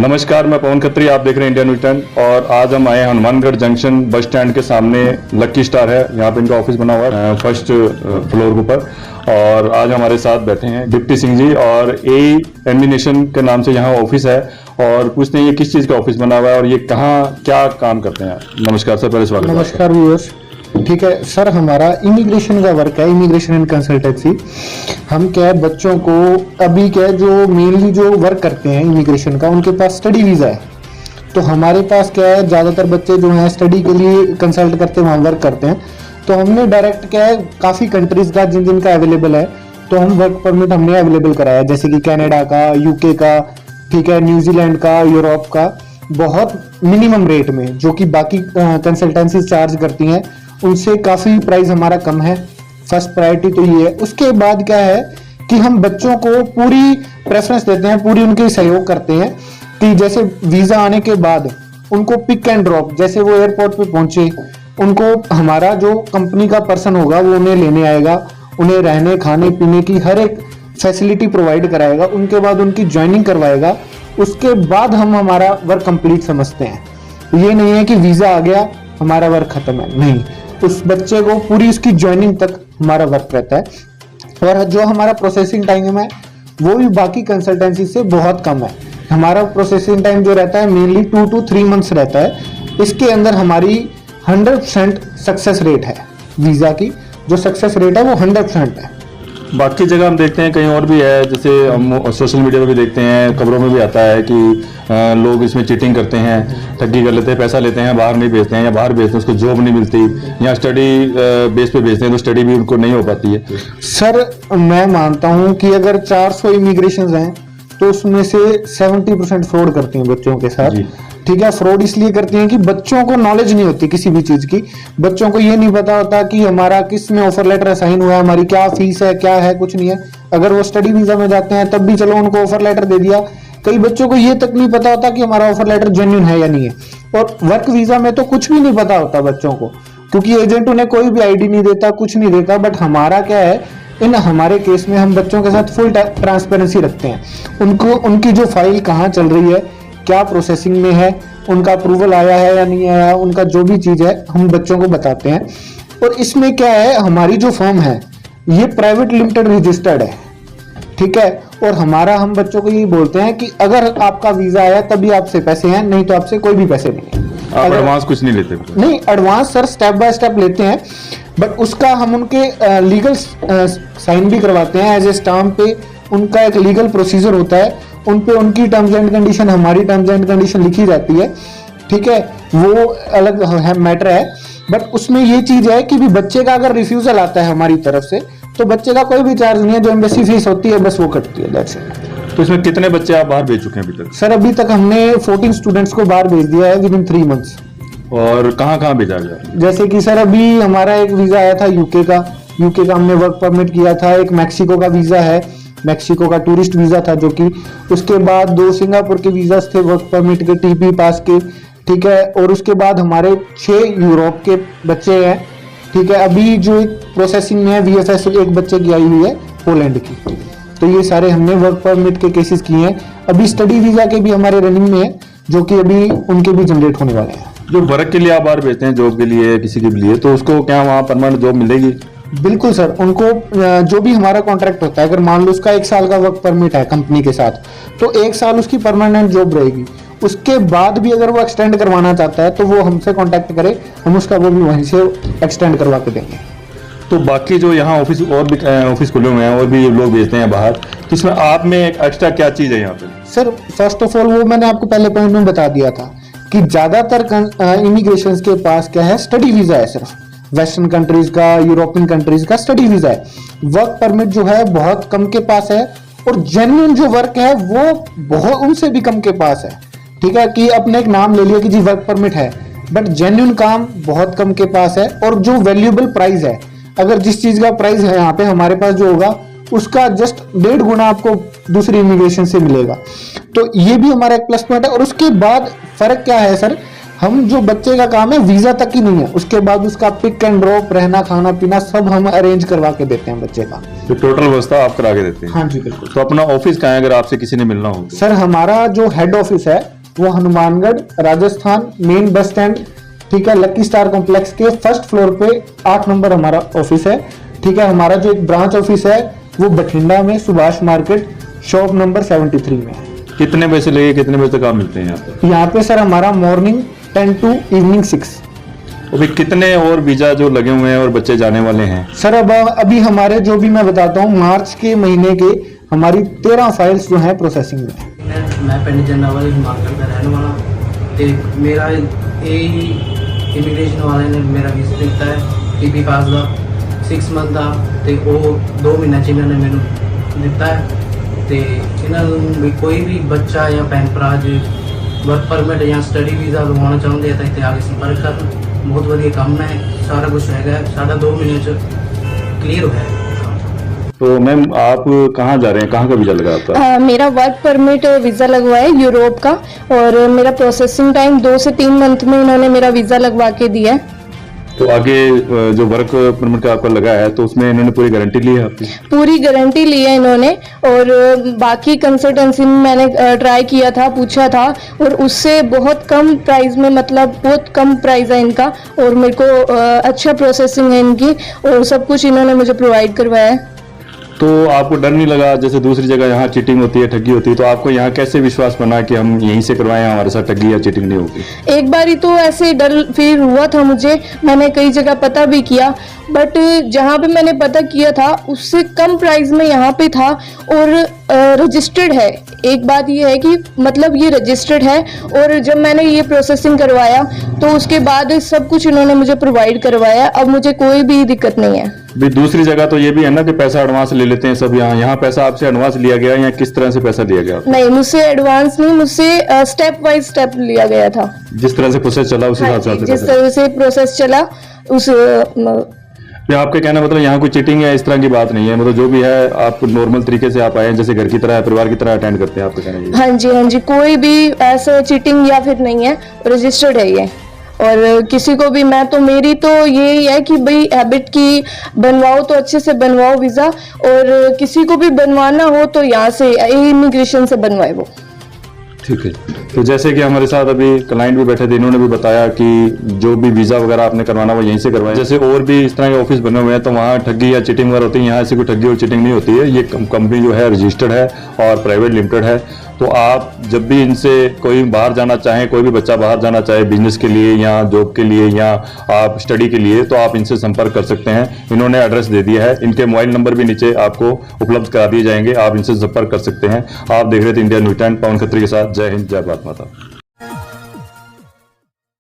नमस्कार, मैं पवन खत्री, आप देख रहे हैं इंडिया न्यूटन। और आज हम आए हैं हनुमानगढ़ जंक्शन बस स्टैंड के सामने। लकी स्टार है, यहाँ पे इनका ऑफिस बना हुआ है फर्स्ट फ्लोर के ऊपर। और आज हमारे साथ बैठे हैं डिप्टी सिंह जी, और ए एमिनेशन के नाम से यहाँ ऑफिस है। और पूछते हैं ये किस चीज़ का ऑफिस बना हुआ है और ये कहाँ क्या काम करते हैं। नमस्कार सर, पहले स्वागत। नमस्कार व्यूअर्स। ठीक है सर, हमारा इमिग्रेशन का वर्क है, इमिग्रेशन एंड कंसल्टेंसी। हम क्या है, बच्चों को अभी क्या है, जो मेनली जो वर्क करते हैं इमिग्रेशन का, उनके पास स्टडी वीज़ा है। तो हमारे पास क्या है, ज़्यादातर बच्चे जो हैं स्टडी के लिए कंसल्ट करते हैं, वहाँ वर्क करते हैं। तो हमने डायरेक्ट क्या है, काफ़ी कंट्रीज़ का जिनका अवेलेबल है, तो हम वर्क परमिट हमने अवेलेबल कराया, जैसे कि कनाडा का, यूके का, ठीक है, न्यूजीलैंड का, यूरोप का, बहुत मिनिमम रेट में, जो कि बाकी कंसल्टेंसी चार्ज करती हैं उनसे काफ़ी प्राइस हमारा कम है। फर्स्ट प्रायोरिटी तो ये है। उसके बाद क्या है कि हम बच्चों को पूरी प्रेफरेंस देते हैं, पूरी उनकी सहयोग करते हैं कि जैसे वीज़ा आने के बाद उनको पिक एंड ड्रॉप, जैसे वो एयरपोर्ट पे पहुंचे, उनको हमारा जो कंपनी का पर्सन होगा वो उन्हें लेने आएगा, उन्हें रहने खाने पीने की हर एक फैसिलिटी प्रोवाइड कराएगा, उनके बाद उनकी ज्वाइनिंग करवाएगा। उसके बाद हम हमारा वर्क कंप्लीट समझते हैं। ये नहीं है कि वीज़ा आ गया हमारा वर्क खत्म है, नहीं, उस बच्चे को पूरी उसकी ज्वाइनिंग तक हमारा वर्क रहता है। और जो हमारा प्रोसेसिंग टाइम है वो भी बाकी कंसल्टेंसी से बहुत कम है। हमारा प्रोसेसिंग टाइम जो रहता है मेनली 2 to 3 मंथ्स रहता है। इसके अंदर हमारी 100% सक्सेस रेट है। वीज़ा की जो सक्सेस रेट है वो 100% है। बाकी जगह हम देखते हैं कहीं और भी है, जैसे हम सोशल मीडिया पे भी देखते हैं, खबरों में भी आता है कि लोग इसमें चीटिंग करते हैं, ठगी कर लेते हैं, पैसा लेते हैं, बाहर नहीं भेजते हैं, या बाहर भेजते हैं उसको जॉब नहीं मिलती, या स्टडी बेस पे भेजते हैं तो स्टडी भी उनको नहीं हो पाती है। सर मैं मानता हूँ कि अगर 400 इमिग्रेशन हैं तो उसमें से 70% फ्रॉड करती हैं बच्चों के साथ। ठीक है, फ्रॉड इसलिए करती हैं कि बच्चों को नॉलेज नहीं होती किसी भी चीज की। बच्चों को ये नहीं पता होता कि हमारा किस में ऑफर लेटर असाइन हुआ है, हमारी क्या फीस है, क्या है, कुछ नहीं है। अगर वो स्टडी वीजा में जाते हैं तब भी चलो उनको ऑफर लेटर दे दिया, कई बच्चों को ये तक नहीं पता होता कि हमारा ऑफर लेटर जेन्युइन है या नहीं है। और वर्क वीजा में तो कुछ भी नहीं पता होता बच्चों को, क्योंकि एजेंट उन्हें कोई भी आईडी नहीं देता, कुछ नहीं देता। बट हमारा क्या है, इन हमारे केस में हम बच्चों के साथ फुल ट्रांसपेरेंसी रखते हैं। उनको उनकी जो फाइल कहाँ चल रही है, क्या प्रोसेसिंग में है, उनका अप्रूवल आया है या नहीं आया, उनका जो भी चीज़ है हम बच्चों को बताते हैं। और इसमें क्या है, हमारी जो फर्म है ये प्राइवेट लिमिटेड रजिस्टर्ड है। ठीक है, और हमारा हम बच्चों को यही बोलते हैं कि अगर आपका वीज़ा आया तभी आपसे पैसे हैं, नहीं तो आपसे कोई भी पैसे नहीं है। आप एडवांस कुछ नहीं लेते? नहीं, advance sir step by step लेते हैं, बट उसका हम उनके लीगल साइन भी करवाते हैं एज ए स्टाम्प पे। उनका एक लीगल प्रोसीजर होता है, उन पे उनकी टर्म्स एंड कंडीशन, हमारी टर्म्स एंड कंडीशन लिखी जाती है। ठीक है, वो अलग है, मैटर है। बट उसमें ये चीज है कि भी बच्चे का अगर रिफ्यूजल आता है हमारी तरफ से तो बच्चे का कोई भी चार्ज नहीं है, जो एम्बेसी फीस होती है बस वो कटती है, दैट्स इट। तो इसमें कितने बच्चे आप बाहर भेज चुके हैं अभी तक? सर अभी तक हमने 14 स्टूडेंट्स को बाहर भेज दिया है विद इन 3 मंथ्स। और कहाँ कहाँ भेजा गया? जैसे कि सर अभी हमारा एक वीजा आया था यूके का हमने वर्क परमिट किया था। एक मैक्सिको का वीजा है, मैक्सिको का टूरिस्ट वीजा था जो कि। उसके बाद 2 सिंगापुर के वीजा थे वर्क परमिट के, टीपी पास के। ठीक है, और उसके बाद हमारे 6 यूरोप के बच्चे हैं। ठीक है, अभी जो एक प्रोसेसिंग में है VFS एक बच्चे की आई हुई है पोलैंड की। तो ये सारे हमने वर्क परमिट के केसेस किए हैं। अभी स्टडी वीजा के भी हमारे रनिंग में है, जो कि अभी उनके भी जनरेट होने वाले हैं। जो वर्क के लिए आप बाहर भेजते हैं, जॉब के लिए, किसी के लिए, तो उसको क्या वहाँ परमानेंट जॉब मिलेगी? बिल्कुल सर, उनको जो भी हमारा कॉन्ट्रैक्ट होता है, अगर मान लो उसका 1 साल का वर्क परमिट है कंपनी के साथ, तो 1 साल उसकी परमानेंट जॉब रहेगी। उसके बाद भी अगर वो एक्सटेंड करवाना चाहता है तो वो हमसे कांटेक्ट करे, हम उसका वो भी वहीं से एक्सटेंड करवा के देंगे। तो बाकी जो यहाँ ऑफिस और भी ऑफिस खुले हुए हैं और भी लोग भेजते हैं बाहर, तो इसमें आप में एक एक्स्ट्रा क्या चीज़ है यहाँ पे? सर फर्स्ट ऑफ ऑल वो मैंने आपको पहले पॉइंट में बता दिया था कि ज़्यादातर इमिग्रेशन के पास क्या है, स्टडी वीज़ा है। सिर्फ वेस्टर्न कंट्रीज का, यूरोपियन कंट्रीज का स्टडी वीज़ा है। वर्क परमिट जो है बहुत कम के पास है, और जेन्युइन जो वर्क है वो बहुत उनसे भी कम के पास है। ठीक है, कि अपने एक नाम ले लिया कि जी वर्क परमिट है, बट जेन्युइन काम बहुत कम के पास है। और जो वैल्यूएबल प्राइस है, अगर जिस चीज़ का प्राइस है यहाँ पे हमारे पास जो होगा उसका जस्ट 1.5 गुना आपको दूसरी इमिग्रेशन से मिलेगा। तो ये भी हमारा एक प्लस पॉइंट है। और उसके बाद फर्क क्या है सर, हम जो बच्चे का काम है वीजा तक ही नहीं है, उसके बाद उसका पिक एंड ड्रॉप, रहना खाना पीना सब हम अरेंज करवा के देते हैं बच्चे का। तो टोटल व्यवस्था आप करा के देते हैं? हाँ जी बिल्कुल। तो अपना ऑफिस कहाँ है अगर आपसे किसी ने मिलना हो? सर हमारा जो हेड ऑफिस है वो Hanumangarh Rajasthan main bus stand, ठीक है, लकी स्टार कॉम्प्लेक्स के फर्स्ट फ्लोर पे 8 नंबर हमारा ऑफिस है। ठीक है, हमारा जो एक ब्रांच ऑफिस है वो बठिंडा में सुभाष मार्केट शॉप नंबर 73 में है। कितने बजे से लेके कितने बजे तक आप मिलते हैं यहाँ पे? यहाँ पे सर हमारा मॉर्निंग 10 टू इवनिंग 6। अभी कितने और वीजा जो लगे हुए हैं और बच्चे जाने वाले हैं? सर अब अभी हमारे जो भी मैं बताता हूँ, मार्च के महीने के हमारी 13 फाइल्स जो हैं प्रोसेसिंग में। मैं पिंड जन्नावाल हिमाचल का रहने वाला ते मेरा इमिग्रेशन वाले ने मेरा वीज़ा दिता है पीपी पास का 6 मंथ का ते वो 2 महीने च इन्होंने मैनू दिता है। ते इन्होंने भी कोई भी बच्चा या भैन भरा जो वर्क परमिट या स्टडी वीज़ा लवाना चाहते हैं तो इतने आगे संपर्क कर। बहुत वधिया काम है, सारा कुछ है, साढ़ा 2 महीने च क्लियर हो है। तो मैम आप कहाँ जा रहे हैं, कहाँ का वीजा लगा आपका? मेरा वर्क परमिट वीज़ा लगवा है यूरोप का, और मेरा प्रोसेसिंग टाइम 2 से 3 मंथ में इन्होंने मेरा वीज़ा लगवा के दिया है। तो आगे जो वर्क परमिट का आपका लगा है तो उसमें इन्होंने पूरी गारंटी ली है आपकी? पूरी गारंटी ली है इन्होंने, और बाकी कंसल्टेंसी में मैंने ट्राई किया था, पूछा था, और उससे बहुत कम प्राइस में, मतलब बहुत कम प्राइस है इनका, और मेरे को अच्छा प्रोसेसिंग है इनकी, और सब कुछ इन्होंने मुझे प्रोवाइड करवाया है। तो आपको डर नहीं लगा जैसे दूसरी जगह यहाँ चीटिंग होती है, ठगी होती है, तो आपको यहाँ कैसे विश्वास बना कि हम यहीं से करवाएं, हमारे साथ ठगी या चीटिंग नहीं होगी? एक बार ही तो ऐसे डर फील हुआ था मुझे, मैंने कई जगह पता भी किया, बट जहाँ पे मैंने पता किया था उससे कम प्राइस में यहाँ पे था, और रजिस्टर्ड है। एक बात ये है कि मतलब ये रजिस्टर्ड है, और जब मैंने ये प्रोसेसिंग करवाया तो उसके बाद सब कुछ इन्होंने मुझे प्रोवाइड करवाया। अब मुझे कोई भी दिक्कत नहीं है। भी दूसरी जगह तो ये भी है ना कि पैसा एडवांस ले लेते हैं सब, यहाँ पैसा आपसे एडवांस लिया गया या किस तरह से पैसा लिया गया? नहीं, मुझसे एडवांस नहीं, मुझसे स्टेप बाय स्टेप लिया गया था। जिस तरह से प्रोसेस चला उस हिसाब से जिस तरह से प्रोसेस चला उस या आपके कहना मतलब यहाँ कोई चीटिंग या इस तरह की बात नहीं है, मतलब जो भी है आप नॉर्मल तरीके से आप आए हैं, जैसे घर की तरह परिवार की तरह अटेंड करते हैं, आपका कहना ये? हाँ जी, हाँ जी, कोई भी ऐसा चीटिंग या फिर नहीं है, रजिस्टर्ड है ये। और किसी को भी, मैं तो, मेरी तो यही है कि भाई हैबिट की बनवाओ तो अच्छे से बनवाओ वीज़ा, और किसी को भी बनवाना हो तो यहाँ से इमिग्रेशन से बनवाए वो। ठीक है। तो जैसे कि हमारे साथ अभी क्लाइंट भी बैठे थे, इन्होंने भी बताया कि जो भी वीज़ा वगैरह आपने करवाना वो यहीं से करवाएं। जैसे और भी इस तरह के ऑफिस बने हुए हैं तो वहाँ ठगी या चीटिंग वगैरह होती है, यहाँ ऐसी कोई ठगी और चीटिंग नहीं होती है। ये कंपनी जो है रजिस्टर्ड है और प्राइवेट लिमिटेड है। तो आप जब भी इनसे कोई बाहर जाना चाहें, कोई भी बच्चा बाहर जाना चाहे बिजनेस के लिए या जॉब के लिए या आप स्टडी के लिए, तो आप इनसे संपर्क कर सकते हैं। इन्होंने एड्रेस दे दिया है, इनके मोबाइल नंबर भी नीचे आपको उपलब्ध करा दिए जाएंगे, आप इनसे संपर्क कर सकते हैं। आप देख रहे थे इंडिया न्यूज़ 10 पवन खत्री के साथ। जय हिंद, जय भारत माता।